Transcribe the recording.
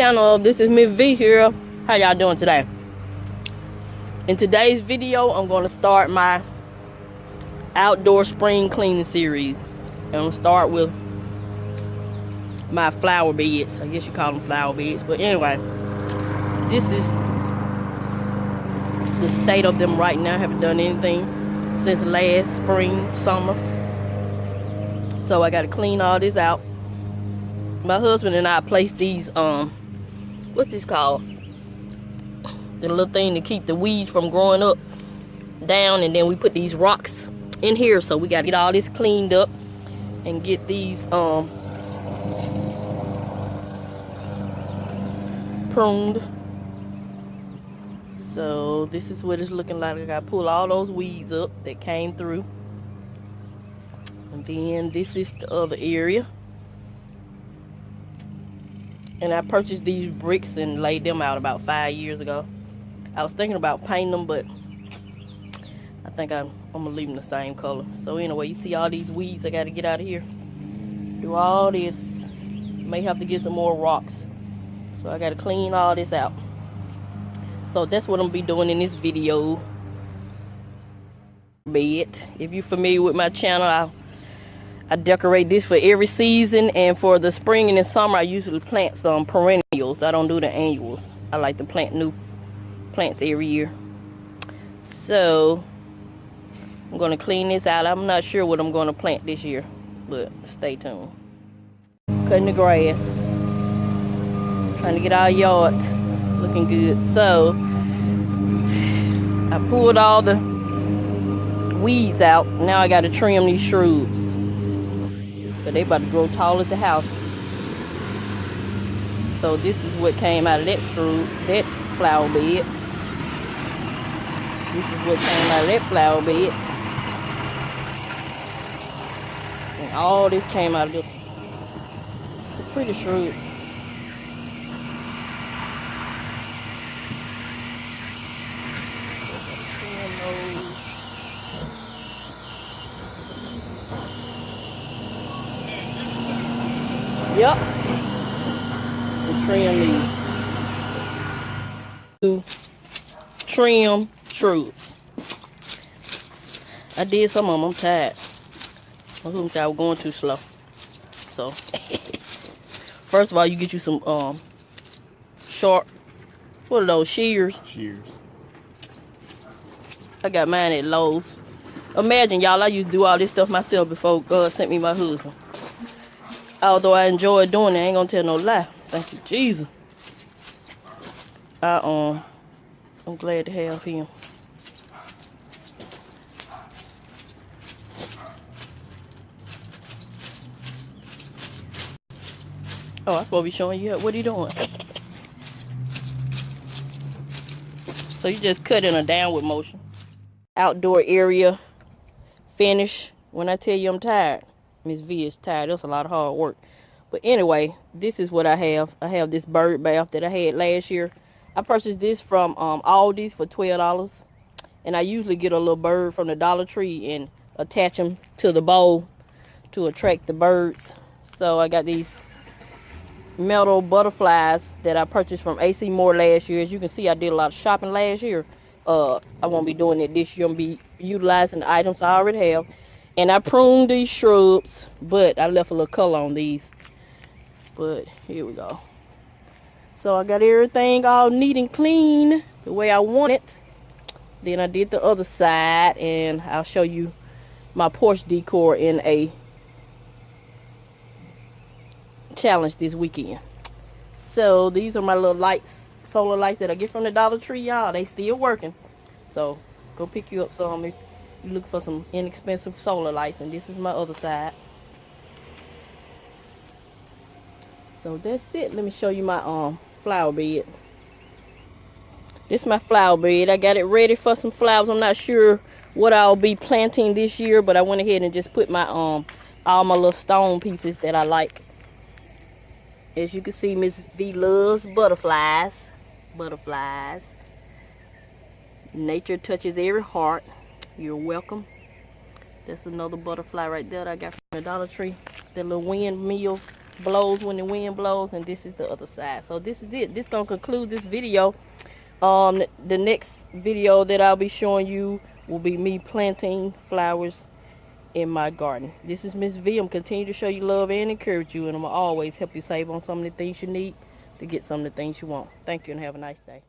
Channel, this is Miss V here. How y'all doing today? In today's video, I'm going to start my outdoor spring cleaning series. And I'm going to start with my flower beds. I guess you call them flower beds. But anyway, this is the state of them right now. I haven't done anything since last spring, summer. So I got to clean all this out. My husband and I placed these, what's this called? The little thing to keep the weeds from growing up down, and then we put these rocks in here. So we got to get all this cleaned up and get these pruned. So this is what it's looking like. I got to pull all those weeds up that came through. And then this is the other area. And I purchased these bricks and laid them out about 5 years ago. I was thinking about painting them, but I think I'm going to leave them the same color. So anyway, you see all these weeds I got to get out of here. Do all this. May have to get some more rocks. So I got to clean all this out. So that's what I'm going to be doing in this video. Bed. If you're familiar with my channel, I decorate this for every season, and for the spring and the summer I usually plant some perennials. I don't do the annuals. I like to plant new plants every year. So I'm going to clean this out. I'm not sure what I'm going to plant this year, but stay tuned. Cutting the grass. Trying to get our yard looking good. So I pulled all the weeds out. Now I got to trim these shrubs. But they about to grow tall at the house. So this is what came out of that shrub, that flower bed. This is what came out of that flower bed. And all this came out of this. It's a pretty shrubs. Trim those. Yep. And trim these. To trim shrubs. I did some of them. I'm tired. I was going too slow. So first of all, you get you some sharp, what are those, shears? Shears. I got mine at Lowe's. Imagine, y'all, I used to do all this stuff myself before God sent me my husband. Although I enjoy doing it, I ain't gonna tell no lie. Thank you, Jesus. I'm glad to have him. Oh, I'm supposed to be showing you what he doing. So you just cut in a downward motion. Outdoor area finish. When I tell you I'm tired, Miss V is tired. That's a lot of hard work. But anyway, this is what I have. I have this bird bath that I had last year. I purchased this from Aldi's for $12. And I usually get a little bird from the Dollar Tree and attach them to the bowl to attract the birds. So I got these metal butterflies that I purchased from AC Moore last year. As you can see, I did a lot of shopping last year. I won't be doing it this year. I'm going to be utilizing the items I already have. And I pruned these shrubs, but I left a little color on these. But here we go. So I got everything all neat and clean the way I want it. Then I did the other side, and I'll show you my porch decor in a challenge this weekend. So these are my little lights, solar lights that I get from the Dollar Tree, y'all. They still working. So go pick you up some if you look for some inexpensive solar lights. And this is my other side. So that's it. Let me show you my flower bed. This is my flower bed. I got it ready for some flowers. I'm not sure what I'll be planting this year, but I went ahead and just put my all my little stone pieces that I like. As you can see, Miss V loves butterflies. Butterflies. Nature touches every heart. You're welcome. That's another butterfly right there that I got from the Dollar Tree. That little windmill blows when the wind blows, and this is the other side. So this is it. This gonna conclude this video. The next video that I'll be showing you will be me planting flowers in my garden. This is Miss V. I'm continue to show you love and encourage you, and I'm always help you save on some of the things you need to get some of the things you want. Thank you and have a nice day.